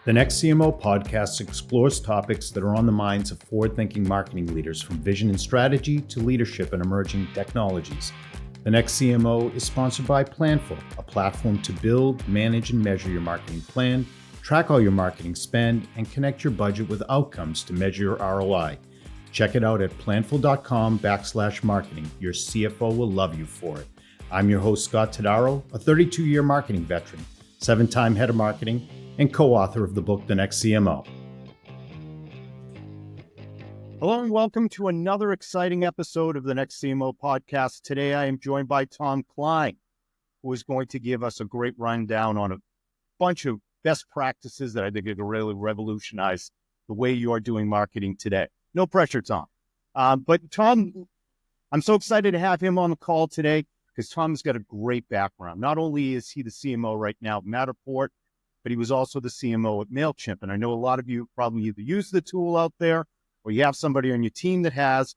The Next CMO podcast explores topics that are on the minds of forward-thinking marketing leaders, from vision and strategy to leadership and emerging technologies. The Next CMO is sponsored by Planful, a platform to build, manage, and measure your marketing plan, track all your marketing spend, and connect your budget with outcomes to measure your ROI. Check it out at planful.com/marketing. Your CFO will love you for it. I'm your host, Scott Tadaro, a 32-year marketing veteran, 7-time head of marketing, and co-author of the book, The Next CMO. Hello and welcome to another exciting episode of the Next CMO podcast. Today I am joined by Tom Klein, who is going to give us a great rundown on a bunch of best practices that I think are going to really revolutionize the way you are doing marketing today. No pressure, Tom. But Tom, I'm so excited to have him on the call today because Tom's got a great background. Not only is he the CMO right now at Matterport, but he was also the CMO at Mailchimp. And I know a lot of you probably either use the tool out there or you have somebody on your team that has,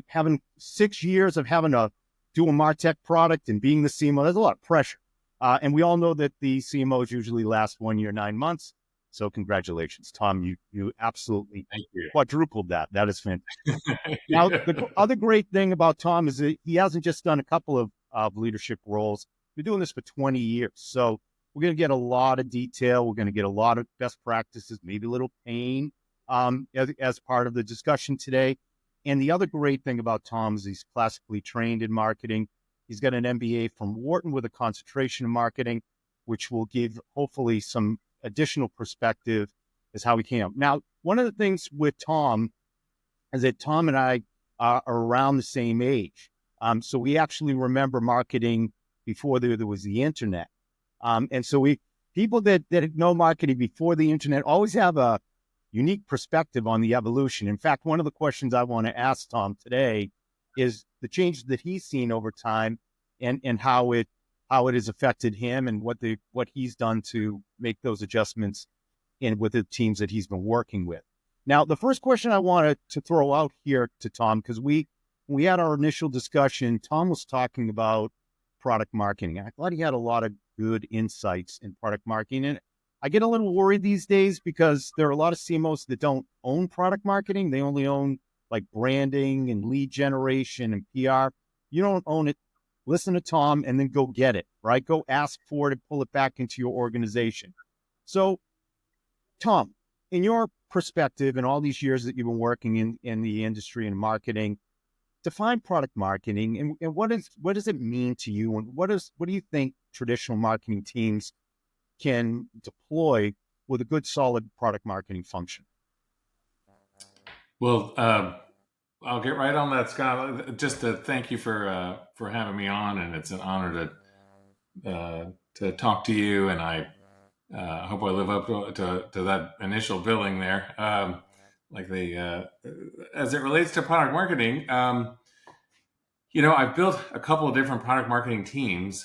having 6 years of having to do a MarTech product and being the CMO, there's a lot of pressure. And we all know that the CMOs usually last 1 year, 9 months. So congratulations, Tom. You absolutely quadrupled that. That is fantastic. Now, the other great thing about Tom is that he hasn't just done a couple of leadership roles. We're doing this for 20 years. So we're going to get a lot of detail. We're going to get a lot of best practices, maybe a little pain as part of the discussion today. And the other great thing about Tom is he's classically trained in marketing. He's got an MBA from Wharton with a concentration in marketing, which will give hopefully some additional perspective as how he came. Now, one of the things with Tom is that Tom and I are around the same age. So we actually remember marketing before there was the internet. And so people that know marketing before the internet always have a unique perspective on the evolution. In fact, one of the questions I want to ask Tom today is the changes that he's seen over time and how it has affected him and what he's done to make those adjustments with the teams that he's been working with. Now, the first question I wanted to throw out here to Tom, because we had our initial discussion, Tom was talking about product marketing. I thought he had a lot of good insights in product marketing. And I get a little worried these days because there are a lot of CMOs that don't own product marketing. They only own like branding and lead generation and PR. You don't own it. Listen to Tom and then go get it, right? Go ask for it and pull it back into your organization. So, Tom, in your perspective and all these years that you've been working in the industry and marketing, define product marketing and what does it mean to you? And what do you think traditional marketing teams can deploy with a good, solid product marketing function? Well, I'll get right on that, Scott. Just to thank you for having me on, and it's an honor to talk to you. And I hope I live up to that initial billing there. As it relates to product marketing, I've built a couple of different product marketing teams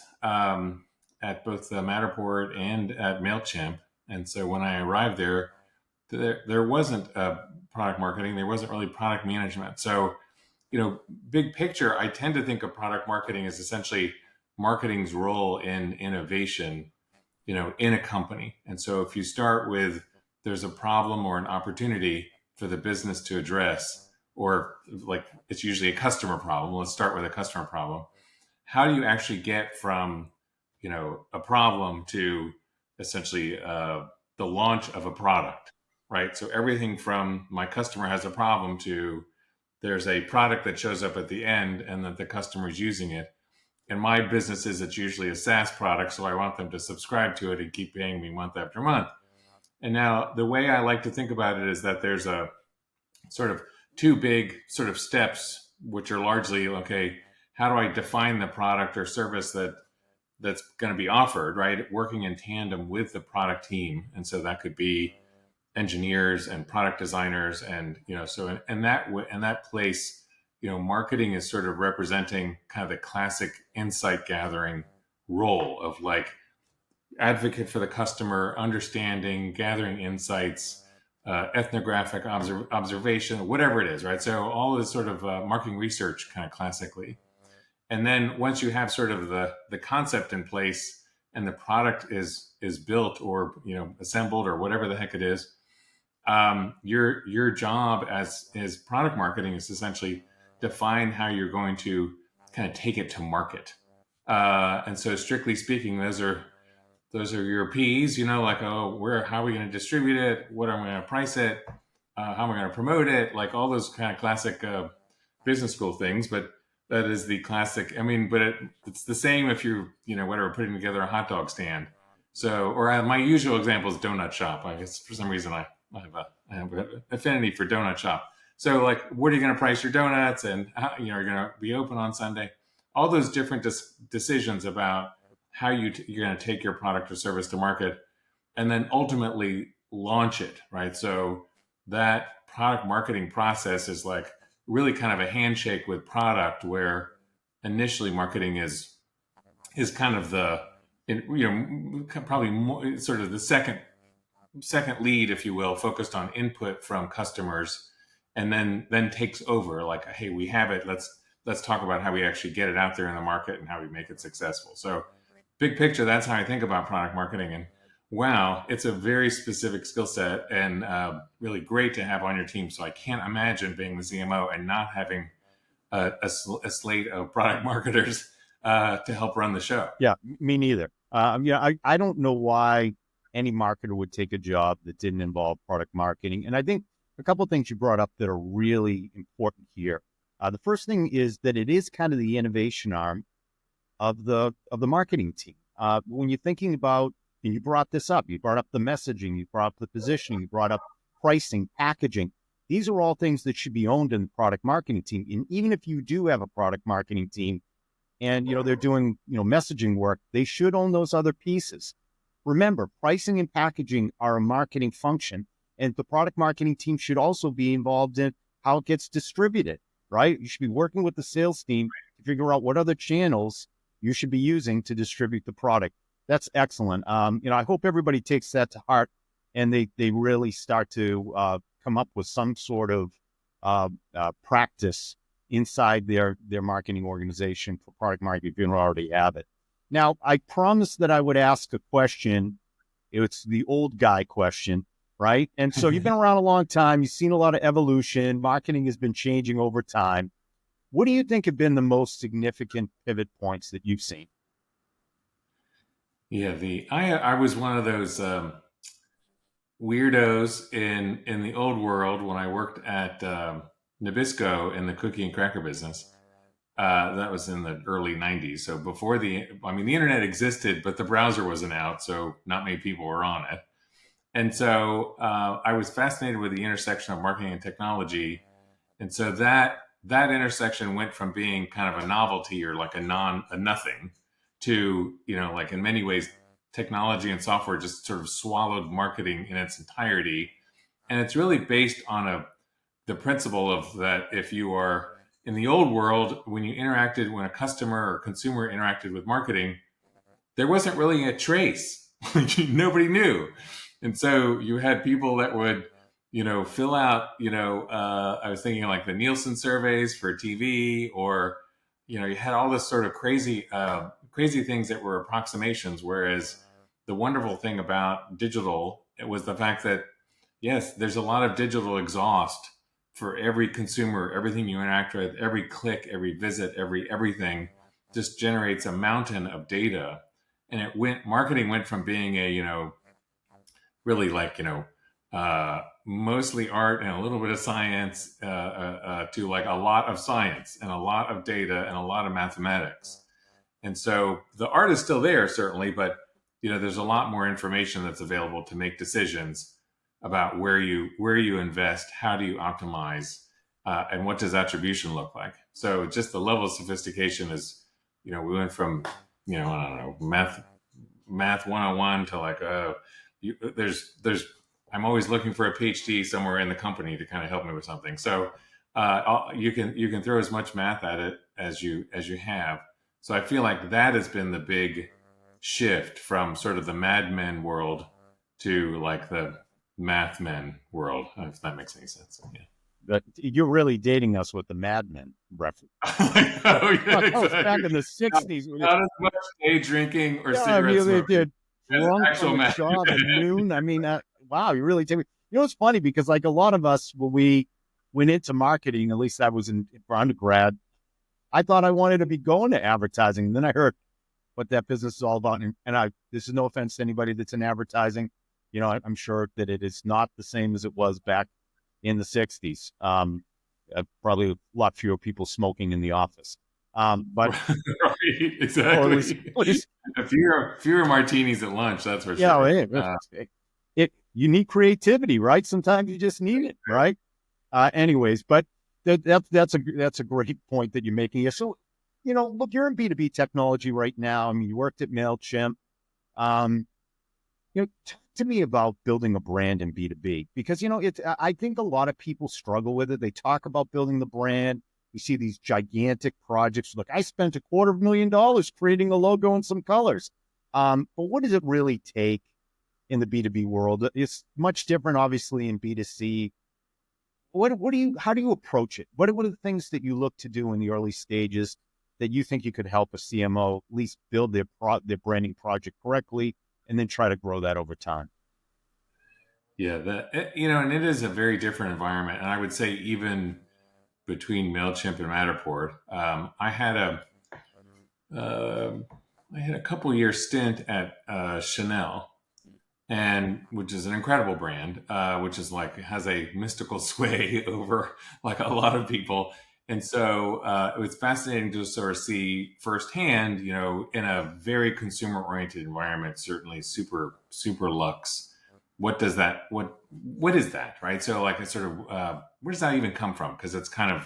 at both Matterport and at Mailchimp. And so when I arrived there wasn't product marketing. There wasn't really product management. So, big picture, I tend to think of product marketing as essentially marketing's role in innovation, in a company. And so if you start with there's a problem or an opportunity for the business to address, or like it's usually a customer problem. Let's start with a customer problem. How do you actually get from, a problem to essentially the launch of a product, right? So everything from my customer has a problem to there's a product that shows up at the end and that the customer is using it. In my businesses, it's usually a SaaS product, so I want them to subscribe to it and keep paying me month after month. And now the way I like to think about it is that there's a sort of two big sort of steps, which are largely, okay, how do I define the product or service that's going to be offered, right? Working in tandem with the product team. And so that could be engineers and product designers. And, so in that place, marketing is sort of representing kind of the classic insight gathering role of like advocate for the customer, understanding, gathering insights, ethnographic observation, whatever it is, right? So all this sort of marketing research kind of classically. And then once you have sort of the concept in place, and the product is built or assembled or whatever the heck it is, your job as product marketing is essentially define how you're going to kind of take it to market. And so, strictly speaking, those are your P's. Like, how are we going to distribute it? What am I going to price it? How am I going to promote it? Like all those kind of classic business school things. But that is the classic. I mean, but it's the same if you're putting together a hot dog stand. So, or my usual example is donut shop. I guess for some reason I have an affinity for donut shop. So, like, what are you going to price your donuts, and how, you're going to be open on Sunday? All those different decisions about how you're going to take your product or service to market, and then ultimately launch it, right? So that product marketing process is like really kind of a handshake with product, where initially marketing is kind of probably more, sort of the second lead, if you will, focused on input from customers, and then takes over. Like, hey, we have it. Let's talk about how we actually get it out there in the market and how we make it successful. So, big picture, that's how I think about product marketing. And wow, it's a very specific skill set, and really great to have on your team. So I can't imagine being the CMO and not having a slate of product marketers to help run the show. Yeah, me neither. I don't know why any marketer would take a job that didn't involve product marketing. And I think a couple of things you brought up that are really important here. The first thing is that it is kind of the innovation arm of the marketing team. When you're thinking about, and you brought this up, you brought up the messaging, you brought up the positioning, you brought up pricing, packaging. These are all things that should be owned in the product marketing team. And even if you do have a product marketing team and, they're doing, messaging work, they should own those other pieces. Remember, pricing and packaging are a marketing function, and the product marketing team should also be involved in how it gets distributed, right? You should be working with the sales team to figure out what other channels you should be using to distribute the product. That's excellent. I hope everybody takes that to heart, and they really start to come up with some sort of practice inside their marketing organization for product marketing if you don't already have it. Now, I promised that I would ask a question. It's the old guy question, right? And so you've been around a long time. You've seen a lot of evolution. Marketing has been changing over time. What do you think have been the most significant pivot points that you've seen? Yeah, I was one of those weirdos in the old world when I worked at Nabisco in the cookie and cracker business. That was in the early 90s. So before the internet existed, but the browser wasn't out, so not many people were on it. And so I was fascinated with the intersection of marketing and technology. And so that intersection went from being kind of a novelty or like a nothing to, like in many ways, technology and software just sort of swallowed marketing in its entirety. And it's really based on the principle of that if you are in the old world, when a customer or consumer interacted with marketing, there wasn't really a trace. Nobody knew. And so you had people that would, fill out, I was thinking like the Nielsen surveys for TV, or, you had all this sort of crazy things that were approximations. Whereas the wonderful thing about digital, it was the fact that, yes, there's a lot of digital exhaust for every consumer. Everything you interact with, every click, every visit, everything just generates a mountain of data. And marketing went from being a, really like, mostly art and a little bit of science to like a lot of science and a lot of data and a lot of mathematics. And so the art is still there, certainly, but there's a lot more information that's available to make decisions about where you invest, how do you optimize, and what does attribution look like. So just the level of sophistication is, we went from, I don't know, math 101 to like, I'm always looking for a PhD somewhere in the company to kind of help me with something. So you can throw as much math at it as you have. So I feel like that has been the big shift from sort of the Mad Men world to like the Math Men world, if that makes any sense. Yeah. But you're really dating us with the Mad Men reference. Oh, yeah, That was exactly. back in the 60s. Not as much day drinking or Yeah, I cigarette mean, they smoking did as drunk from actual a math. job at noon. I mean, wow, you really take me. You know, it's funny because like a lot of us, when we went into marketing, at least I was for undergrad, I thought I wanted to be going to advertising. And then I heard what that business is all about. And this is no offense to anybody that's in advertising. You know, I'm sure that it is not the same as it was back in the 60s. Probably a lot fewer people smoking in the office. But Right, or exactly. at least Fewer martinis at lunch, that's for yeah, sure. you need creativity, right? Sometimes you just need it, right? Anyways, but that's a great point that you're making. So, you know, look, you're in B2B technology right now. I mean, you worked at Mailchimp. You know, talk to me about building a brand in B2B because, you know, I think a lot of people struggle with it. They talk about building the brand. You see these gigantic projects. Look, I spent $250,000 creating a logo and some colors. But what does it really take in the B2B world? It's much different, obviously, in B2C. How do you approach it? What are the things that you look to do in the early stages that you think you could help a CMO at least build their branding project correctly and then try to grow that over time? Yeah, and it is a very different environment. And I would say even between Mailchimp and Matterport, uh, I had a couple year stint at Chanel, and which is an incredible brand, which is like has a mystical sway over like a lot of people. And so it was fascinating to sort of see firsthand, you know, in a very consumer oriented environment, certainly super luxe. What does that what is that, right? So like it's sort of where does that even come from? Because it's kind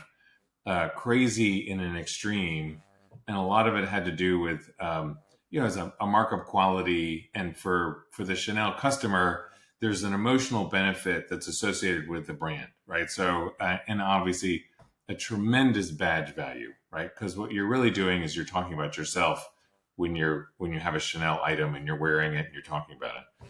of crazy in an extreme, and a lot of it had to do with as a mark of quality, and for the Chanel customer, there's an emotional benefit that's associated with the brand, right? So and obviously a tremendous badge value, right? Because what you're really doing is you're talking about yourself when you have a Chanel item and you're wearing it and you're talking about it.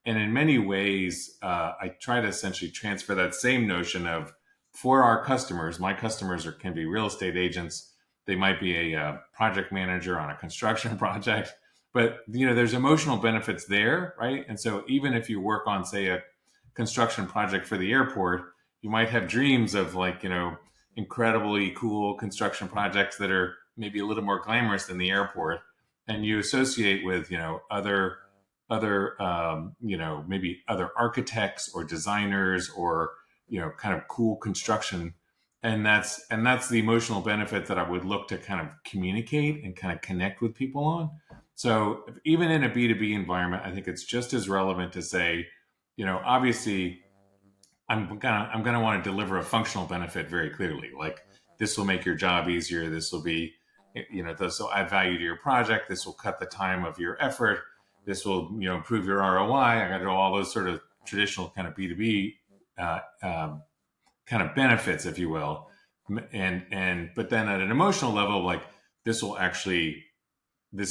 And in many ways, I try to essentially transfer that same notion of for our customers. My customers can be real estate agents. They might be a project manager on a construction project, but you know, there's emotional benefits there, right? And so even if you work on, say, a construction project for the airport, you might have dreams of like, you know, incredibly cool construction projects that are maybe a little more glamorous than the airport, and you associate with, you know, other maybe other architects or designers or, you know, kind of cool construction. And that's the emotional benefit that I would look to kind of communicate and kind of connect with people on. So even in a B2B environment, I think it's just as relevant to say, you know, obviously I'm gonna want to deliver a functional benefit very clearly. Like this will make your job easier. This will be, you know, this will add value to your project. This will cut the time of your effort. This will, you know, improve your ROI. I got to do all those sort of traditional kind of B2B kind of benefits, if you will. But then at an emotional level, like this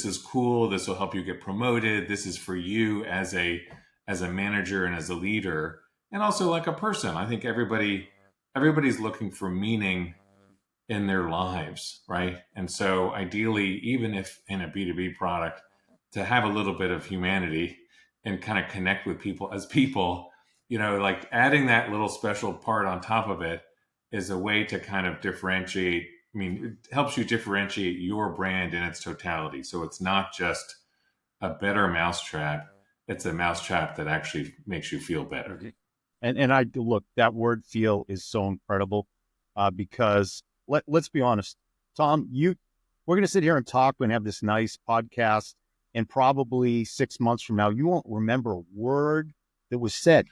is cool. This will help you get promoted. This is for you as a manager and as a leader, and also like a person. I think everybody's looking for meaning in their lives, right? And so ideally, even if in a B2B product, to have a little bit of humanity and kind of connect with people as people, you know, like adding that little special part on top of it is a way to kind of differentiate. I mean, it helps you differentiate your brand in its totality. So it's not just a better mousetrap. It's a mousetrap that actually makes you feel better. And I look, that word feel is so incredible because let's be honest, Tom, we're going to sit here and talk and have this nice podcast. And probably 6 months from now, you won't remember a word that was said.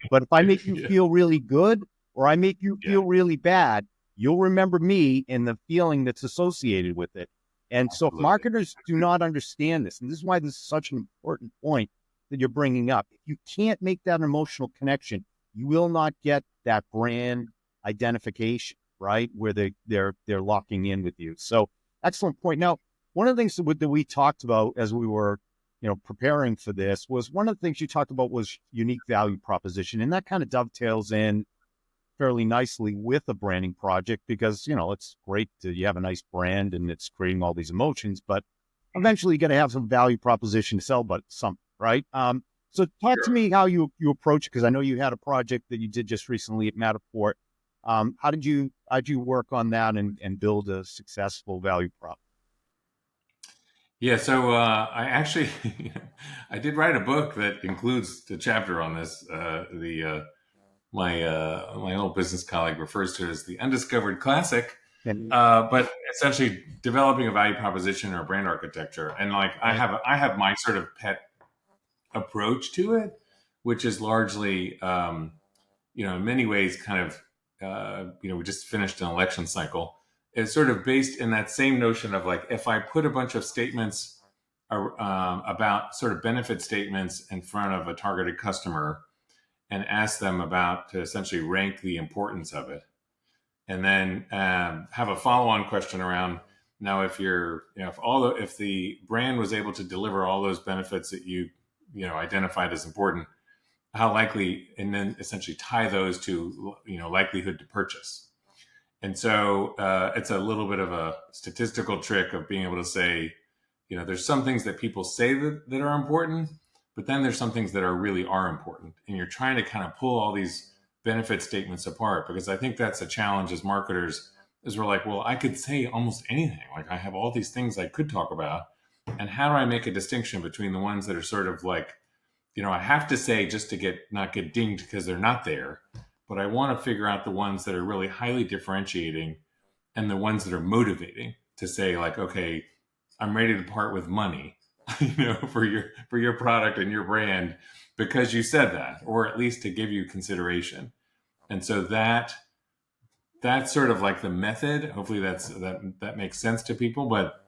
But if I make you feel really good or I make you feel really bad, you'll remember me and the feeling that's associated with it. And so if marketers do not understand this, and this is why this is such an important point that you're bringing up, if you can't make that emotional connection, you will not get that brand identification, right? Where they're locking in with you. So excellent point. Now, one of the things that we talked about as we were, you know, preparing for this was one of the things you talked about was unique value proposition. And that kind of dovetails in fairly nicely with a branding project because, it's great to you have a nice brand and it's creating all these emotions, but eventually you got to have some value proposition to sell, but something, right? So talk to Sure. me how you approach it, because I know you had a project that you did just recently at Matterport. How'd you work on that and build a successful value prop? Yeah, so I actually I did write a book that includes the chapter on this. The my old business colleague refers to it as the undiscovered classic, And but essentially developing a value proposition or brand architecture. And like right, I have my sort of pet approach to it, which is largely in many ways kind of we just finished an election cycle. It's sort of based in that same notion of like if I put a bunch of statements about sort of benefit statements in front of a targeted customer and ask them about to essentially rank the importance of it, and then have a follow-on question around now if the brand was able to deliver all those benefits that you identified as important, how likely, and then essentially tie those to likelihood to purchase. And so it's a little bit of a statistical trick of being able to say, there's some things that people say that are important, but then there's some things that really are important. And you're trying to kind of pull all these benefit statements apart, because I think that's a challenge as marketers, is we're like, well, I could say almost anything. Like I have all these things I could talk about. And how do I make a distinction between the ones that are sort of like, I have to say just to not get dinged because they're not there, but I want to figure out the ones that are really highly differentiating and the ones that are motivating to say like, okay, I'm ready to part with money, for your product and your brand because you said that, or at least to give you consideration. And so that's sort of like the method. Hopefully that makes sense to people, but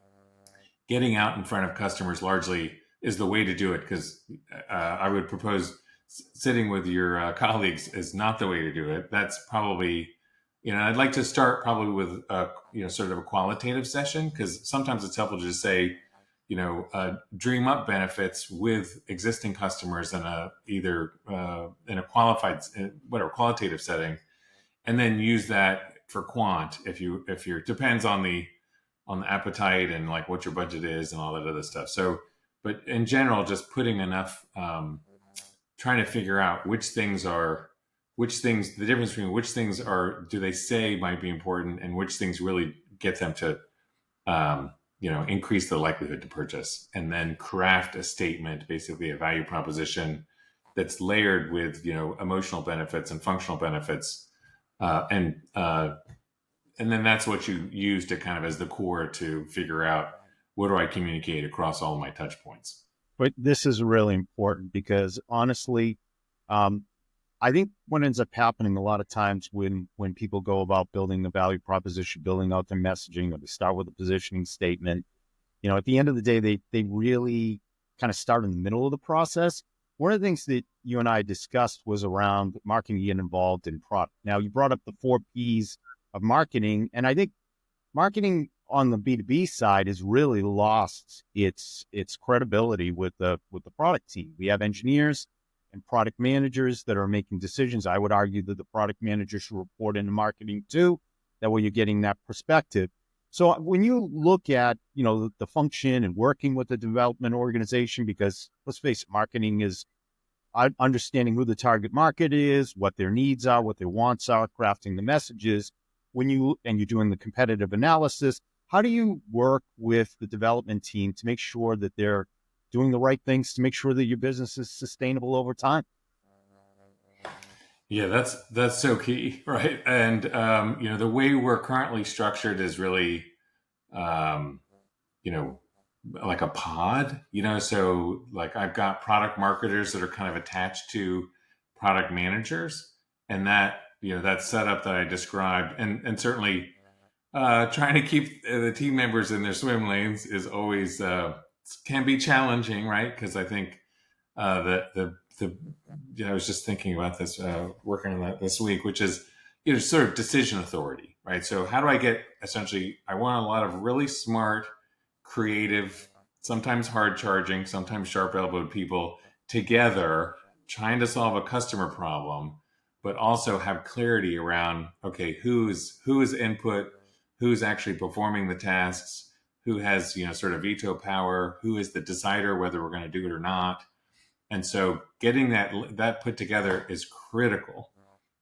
getting out in front of customers largely is the way to do it, because I would propose sitting with your colleagues is not the way to do it. That's probably, I'd like to start probably with sort of a qualitative session, because sometimes it's helpful to just say, dream up benefits with existing customers in either in a qualitative setting, and then use that for quant if you're depends on the appetite and like what your budget is and all that other stuff. So, but in general, just putting enough, trying to figure out the difference between which things do they say might be important and which things really get them to, increase the likelihood to purchase, and then craft a statement, basically a value proposition that's layered with, emotional benefits and functional benefits. And then that's what you use to kind of as the core to figure out what do I communicate across all of my touch points. but this is really important because honestly, I think what ends up happening a lot of times when people go about building a value proposition, building out their messaging, or they start with a positioning statement, at the end of the day, they really kind of start in the middle of the process. One of the things that you and I discussed was around marketing getting involved in product. Now, you brought up the 4 Ps of marketing, and I think marketing on the B2B side has really lost its credibility with the product team. We have engineers and product managers that are making decisions. I would argue that the product manager should report into marketing too. That way you're getting that perspective. So when you look at, the function and working with the development organization, because let's face it, marketing is understanding who the target market is, what their needs are, what their wants are, crafting the messages. You're doing the competitive analysis, how do you work with the development team to make sure that they're doing the right things to make sure that your business is sustainable over time? Yeah, that's so key, right? And the way we're currently structured is really, you know, like a pod. So like I've got product marketers that are kind of attached to product managers, and that setup that I described, and certainly trying to keep the team members in their swim lanes is always can be challenging, right? Because I think I was just thinking about this, working on that this week, which is sort of decision authority, right? So how do I get I want a lot of really smart, creative, sometimes hard charging, sometimes sharp elbowed people together trying to solve a customer problem but also have clarity around, okay, who is input, who's actually performing the tasks, who has, sort of veto power, who is the decider whether we're going to do it or not. And so getting that put together is critical.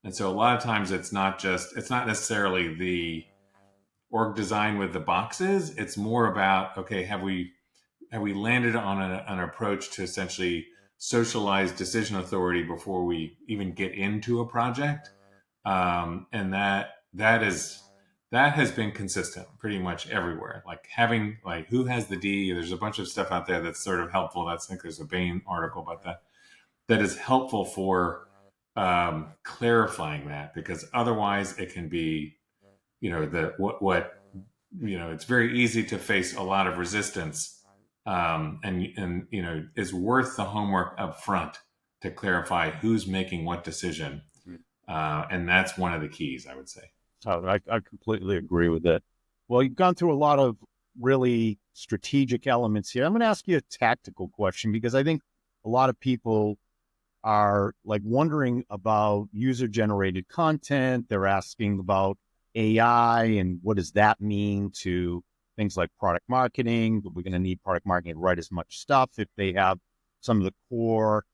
And so a lot of times it's not necessarily the org design with the boxes. It's more about, okay, have we landed on an approach to essentially socialize decision authority before we even get into a project? And that has been consistent pretty much everywhere. Like having who has the D. There's a bunch of stuff out there that's sort of helpful. I think there's a Bain article about that is helpful for clarifying that, because otherwise it can be, it's very easy to face a lot of resistance, and is worth the homework up front to clarify who's making what decision. And that's one of the keys, I would say. Oh, I completely agree with that. Well, you've gone through a lot of really strategic elements here. I'm going to ask you a tactical question, because I think a lot of people are wondering about user-generated content. They're asking about AI and what does that mean to things like product marketing. We're going to need product marketing to write as much stuff. If they have some of the core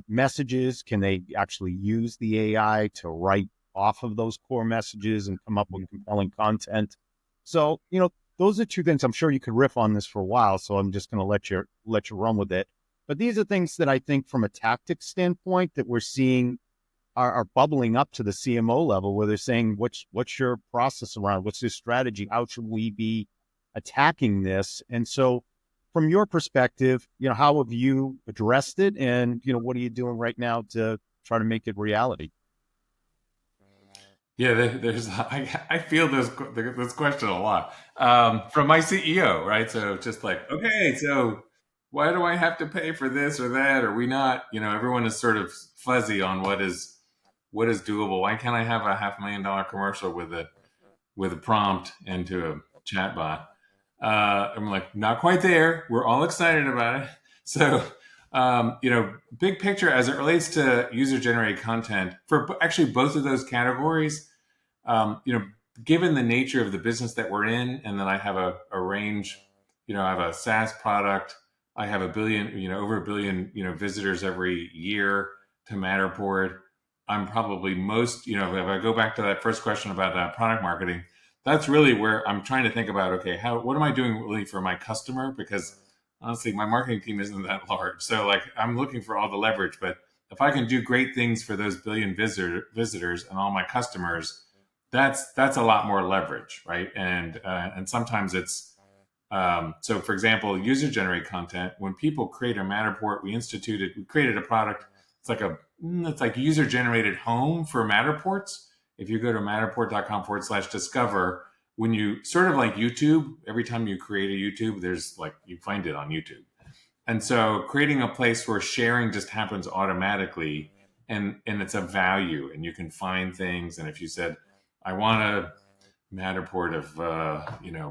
messages, can they actually use the AI to write off of those core messages and come up with compelling content? So, those are two things. I'm sure you could riff on this for a while, so I'm just going to let you run with it. But these are things that I think from a tactics standpoint that we're seeing are bubbling up to the CMO level, where they're saying, what's your process around, what's your strategy? How should we be attacking this? And so from your perspective, how have you addressed it? And, what are you doing right now to try to make it reality? Yeah, I feel this question a lot from my CEO, right? So just okay, so why do I have to pay for this or that? Are we not, everyone is sort of fuzzy on what is doable. Why can't I have a $500,000 commercial with a prompt into a chatbot? I'm not quite there. We're all excited about it. So, big picture as it relates to user-generated content for actually both of those categories, given the nature of the business that we're in, and that I have a range, I have a SaaS product. I have over 1 billion, visitors every year to Matterport. I'm probably most, if I go back to that first question about product marketing, that's really where I'm trying to think about, okay, what am I doing really for my customer? Because honestly, my marketing team isn't that large. So I'm looking for all the leverage, but if I can do great things for those billion visitors and all my customers, that's a lot more leverage, right? And sometimes it's, so for example, user-generated content, when people create a Matterport, we created a product. It's like user-generated home for Matterports. If you go to matterport.com/discover, when you sort of like YouTube, every time you create a YouTube, there's you find it on YouTube. And so creating a place where sharing just happens automatically, and it's a value, and you can find things. And if you said, I want a Matterport of,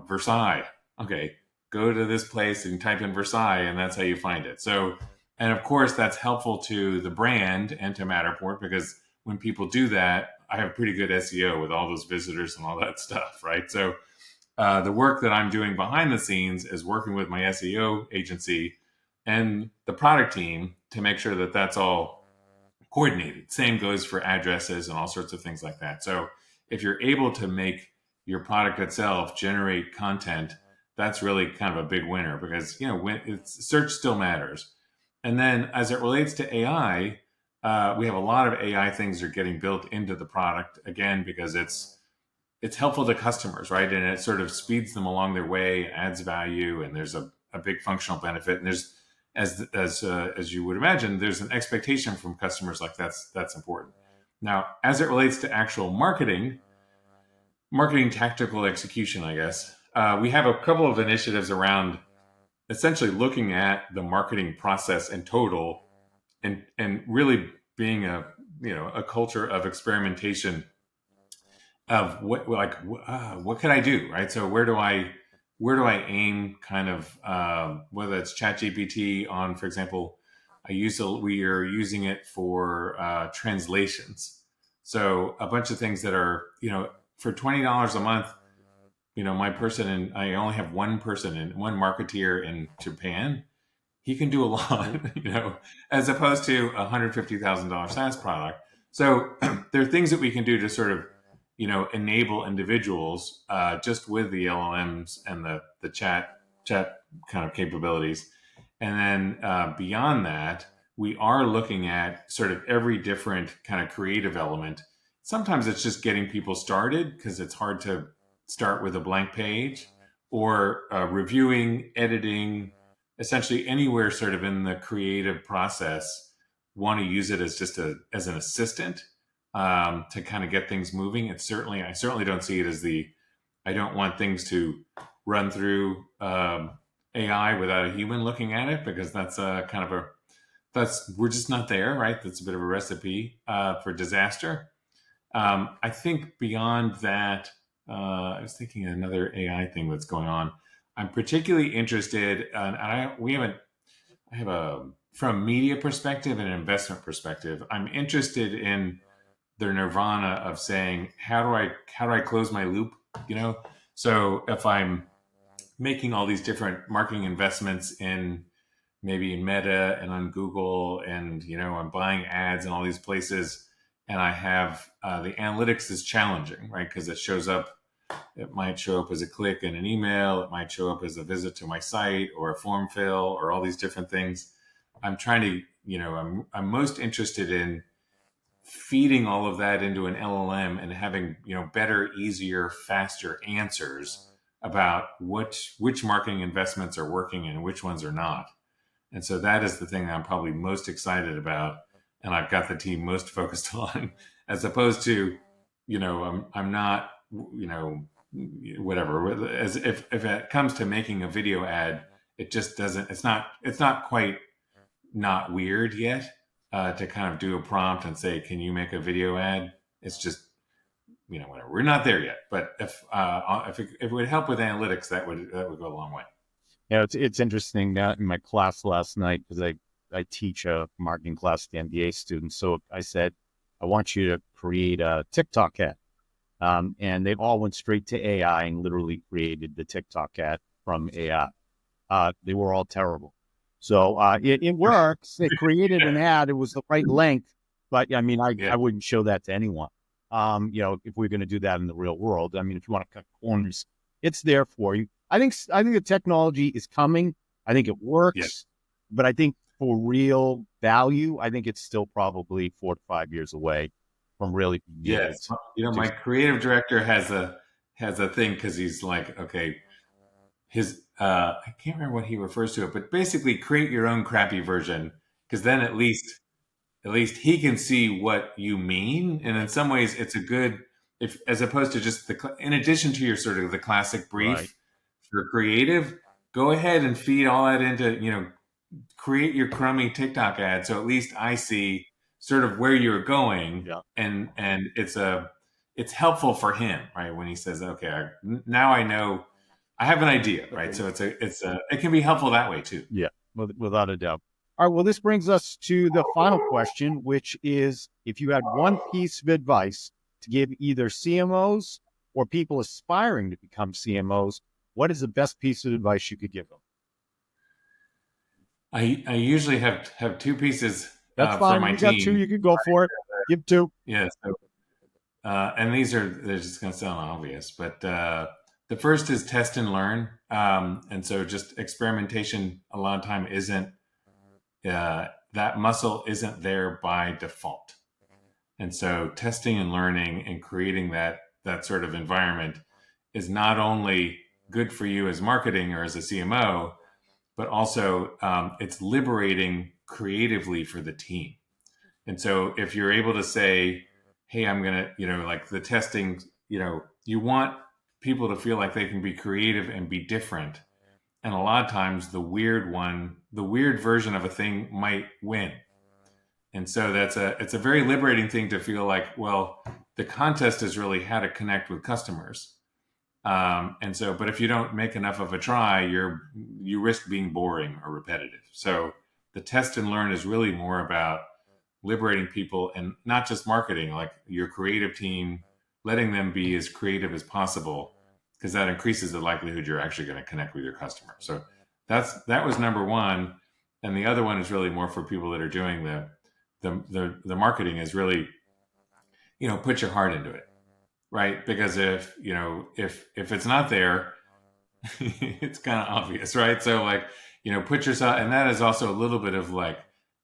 Versailles, okay, go to this place and type in Versailles, and that's how you find it. So, and of course, that's helpful to the brand and to Matterport, because when people do that, I have pretty good SEO with all those visitors and all that stuff, right? So the work that I'm doing behind the scenes is working with my SEO agency and the product team to make sure that that's all coordinated. Same goes for addresses and all sorts of things like that. So if you're able to make your product itself generate content, that's really kind of a big winner, because search still matters. And then as it relates to AI, we have a lot of AI things that are getting built into the product, again, because it's helpful to customers, right? And it sort of speeds them along their way, adds value, and there's a big functional benefit. And there's, as you would imagine, there's an expectation from customers that's important. Now, as it relates to actual marketing tactical execution, I guess, we have a couple of initiatives around essentially looking at the marketing process in total, and really being a culture of experimentation of what can I do, right? So where do I aim, kind of, whether it's ChatGPT on, for example, we are using it for translations. So a bunch of things that are, for $20 a month, my person, and I only have one person and one marketeer in Japan, he can do a lot, as opposed to a $150,000 SaaS product. So there are things that we can do to sort of, enable individuals just with the LLMs and the chat kind of capabilities. And then beyond that, we are looking at sort of every different kind of creative element. Sometimes it's just getting people started because it's hard to start with a blank page, or reviewing, editing, essentially anywhere sort of in the creative process, want to use it as just as an assistant to kind of get things moving. I certainly don't see it as I don't want things to run through AI without a human looking at it, because that's we're just not there, right? That's a bit of a recipe for disaster. I think beyond that, I was thinking of another AI thing that's going on. I'm particularly interested, from a media perspective and an investment perspective, I'm interested in the nirvana of saying, how do I close my loop? So if I'm making all these different marketing investments in maybe in Meta and on Google, and I'm buying ads in all these places, and I have the analytics is challenging, right? Because it might show up as a click in an email, it might show up as a visit to my site or a form fill or all these different things. I'm trying to, I'm most interested in feeding all of that into an LLM and having, better, easier, faster answers about which marketing investments are working and which ones are not. And so that is the thing that I'm probably most excited about, and I've got the team most focused on, as opposed to, I'm not, whatever. As if it comes to making a video ad, it just doesn't. It's not quite not weird yet to kind of do a prompt and say, "Can you make a video ad?" It's just, whatever. We're not there yet. But if it would help with analytics, that would go a long way. Yeah, it's interesting that in my class last night, because I teach a marketing class to MBA students. So I said, I want you to create a TikTok ad. And they all went straight to AI and literally created the TikTok ad from AI. They were all terrible. So it works. They created an ad. It was the right length. But I mean, I wouldn't show that to anyone. If we're going to do that in the real world, I mean, if you want to cut corners, it's there for you. I think the technology is coming. I think it works, but I think for real value, I think it's still probably 4 to 5 years away from really. Yes. My creative director has a thing, because he's like, okay, I can't remember what he refers to it, but basically create your own crappy version, because then at least he can see what you mean. And in some ways it's a good, as opposed to just in addition to your sort of the classic brief, right, for creative, go ahead and feed all that into, create your crummy TikTok ad. So at least I see sort of where you're going, and it's helpful for him, right? When he says, okay, now I know, I have an idea, right? So it can be helpful that way too. Yeah, without a doubt. All right, well, this brings us to the final question, which is, if you had one piece of advice to give either CMOs or people aspiring to become CMOs, what is the best piece of advice you could give them? I usually have two pieces. That's fine. For my you team. Got two. You could go for it. Give two. Yeah. So, and they're just going to sound obvious, but the first is test and learn. And so just experimentation a lot of time isn't, that muscle isn't there by default. And so testing and learning and creating that sort of environment is not only good for you as marketing or as a CMO, but also it's liberating creatively for the team. And so if you're able to say, hey, I'm going to, like the testing, you want people to feel like they can be creative and be different. And a lot of times the weird version of a thing might win. And so it's a very liberating thing to feel like, well, the contest is really how to connect with customers. And so, but if you don't make enough of a try, you risk being boring or repetitive. So the test and learn is really more about liberating people, and not just marketing, like your creative team, letting them be as creative as possible, because that increases the likelihood you're actually going to connect with your customer. So that was number one. And the other one is really more for people that are doing the marketing, is really, put your heart into it, right? Because if it's not there, it's kind of obvious, right? So like, put yourself, and that is also a little bit of like,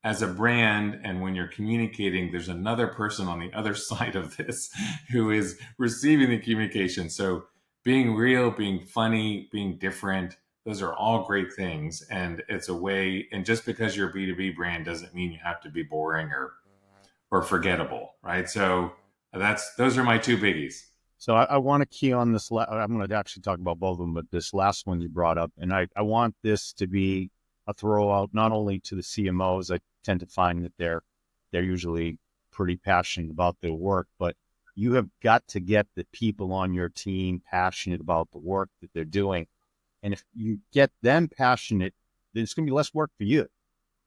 as a brand, and when you're communicating, there's another person on the other side of this who is receiving the communication. So being real, being funny, being different, those are all great things. And it's a way, and just because you're a B2B brand doesn't mean you have to be boring or forgettable, right? So those are my two biggies. So I want to key on this. I'm going to actually talk about both of them, but this last one you brought up, and I want this to be a throw out not only to the CMOs. I tend to find that they're usually pretty passionate about their work, but you have got to get the people on your team passionate about the work that they're doing. And if you get them passionate, then it's going to be less work for you.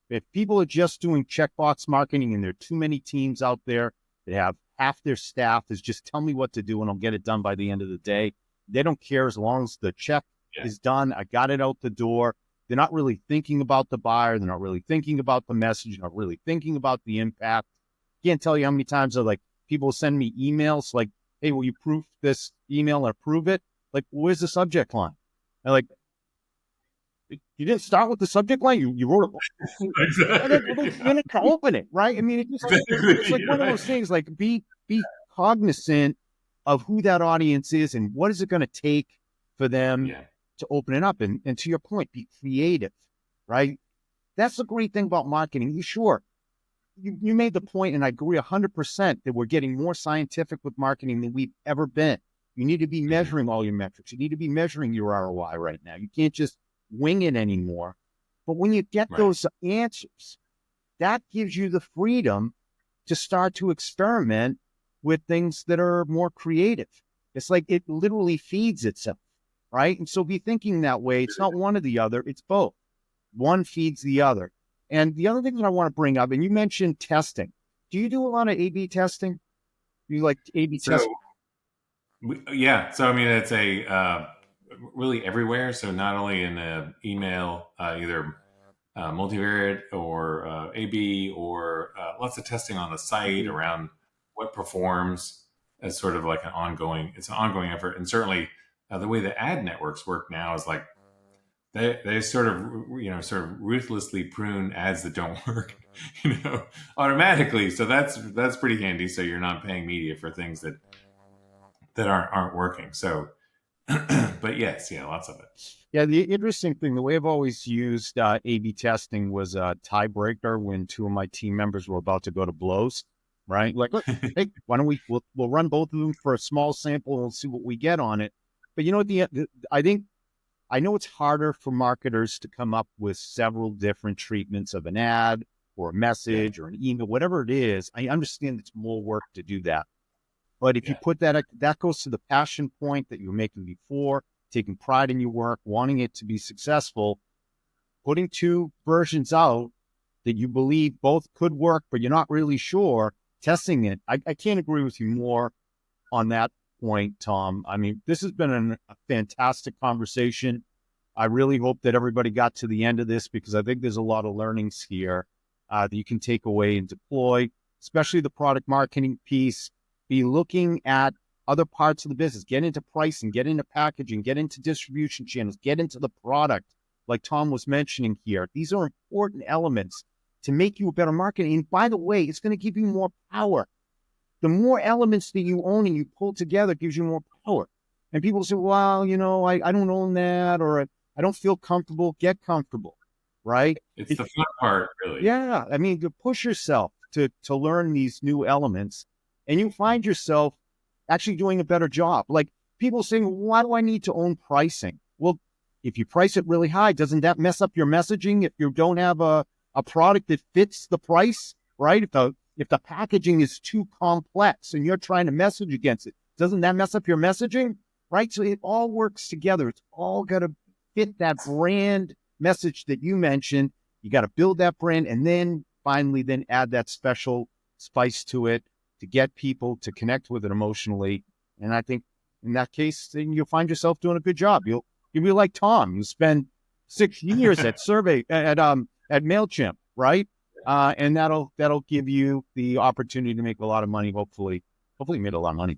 If people are just doing checkbox marketing and there are too many teams out there that have half their staff is just tell me what to do and I'll get it done by the end of the day. They don't care as long as the check is done. I got it out the door. They're not really thinking about the buyer. They're not really thinking about the message. They're not really thinking about the impact. Can't tell you how many times people send me emails like, hey, will you proof this email and approve it? Like, where's the subject line? And like, you didn't start with the subject line. You wrote it. Exactly. And then to open it, right? I mean, it's like one of those things. Like, be cognizant of who that audience is and what is it going to take for them to open it up. And to your point, be creative, right? That's the great thing about marketing. You made the point, and I agree 100% that we're getting more scientific with marketing than we've ever been. You need to be measuring all your metrics. You need to be measuring your ROI right now. You can't just wing it anymore. But when you get those answers, that gives you the freedom to start to experiment with things that are more creative. It's like it literally feeds itself, right? And so be thinking that way. It's not one or the other, it's both. One feeds the other. And the other thing that I want to bring up, and you mentioned testing. Do you do a lot of A/B testing? Do you like A/B testing? So I mean, it's really everywhere. So not only in email, either multivariate or A/B, or lots of testing on the site around what performs as sort of like an ongoing effort. And certainly the way the ad networks work now is like they sort of ruthlessly prune ads that don't work, automatically. So that's pretty handy. So you're not paying media for things that aren't working. So, but yes, lots of it. Yeah, the interesting thing, the way I've always used A/B testing was a tiebreaker when two of my team members were about to go to blows, right? Like, look, hey, why don't we'll run both of them for a small sample and we'll see what we get on it. But I know it's harder for marketers to come up with several different treatments of an ad or a message or an email, whatever it is. I understand it's more work to do that. But if you put that goes to the passion point that you were making before, taking pride in your work, wanting it to be successful, putting two versions out that you believe both could work, but you're not really sure, testing it. I can't agree with you more on that point, Tom. I mean, this has been a fantastic conversation. I really hope that everybody got to the end of this, because I think there's a lot of learnings here that you can take away and deploy, especially the product marketing piece. Be looking at other parts of the business, get into pricing, get into packaging, get into distribution channels, get into the product, like Tom was mentioning here. These are important elements to make you a better marketer. And by the way, it's going to give you more power. The more elements that you own and you pull together gives you more power. And people say, well, I don't own that, or I don't feel comfortable. Get comfortable, right? It's the fun part, really. Yeah. I mean, to push yourself to learn these new elements, and you find yourself actually doing a better job. Like people saying, why do I need to own pricing? Well, if you price it really high, doesn't that mess up your messaging? If you don't have a product that fits the price, right? If the packaging is too complex and you're trying to message against it, doesn't that mess up your messaging, right? So it all works together. It's all got to fit that brand message that you mentioned. You got to build that brand. And then finally then add that special spice to it to get people to connect with it emotionally. And I think in that case, then you'll find yourself doing a good job. You'll be like Tom. You spend 6 years at Mailchimp, right? And that'll give you the opportunity to make a lot of money. Hopefully you made a lot of money.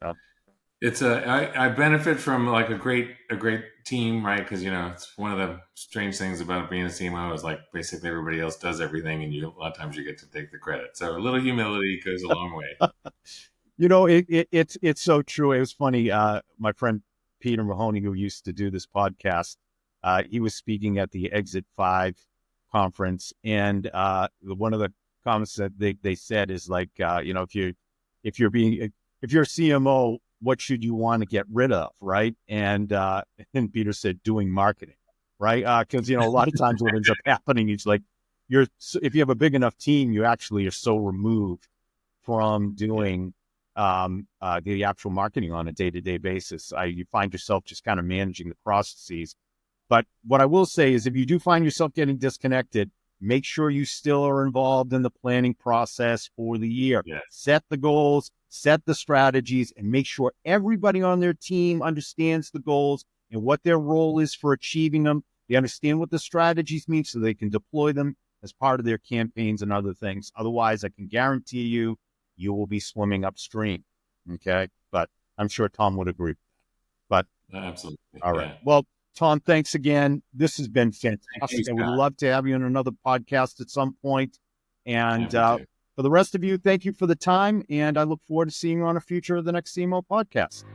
I benefit from like a great team, right? Because it's one of the strange things about being a CMO is like basically everybody else does everything, and a lot of times you get to take the credit. So a little humility goes a long way. It's so true. It was funny. My friend Peter Mahoney, who used to do this podcast, he was speaking at the Exit 5 conference, and one of the comments that they said is like, if you're a CMO, what should you want to get rid of, right? And Peter said, doing marketing, right? Because a lot of times what ends up happening is like if you have a big enough team, you actually are so removed from doing the actual marketing on a day-to-day basis. You find yourself just kind of managing the processes. But what I will say is if you do find yourself getting disconnected, make sure you still are involved in the planning process for the year. Yes. Set the goals, set the strategies, and make sure everybody on their team understands the goals and what their role is for achieving them. They understand what the strategies mean so they can deploy them as part of their campaigns and other things. Otherwise, I can guarantee you will be swimming upstream. Okay? But I'm sure Tom would agree. But absolutely. All right. Yeah. Well, Tom, thanks again. This has been fantastic. I would love to have you on another podcast at some point. And for the rest of you, thank you for the time. And I look forward to seeing you on a future of the next CMO podcast.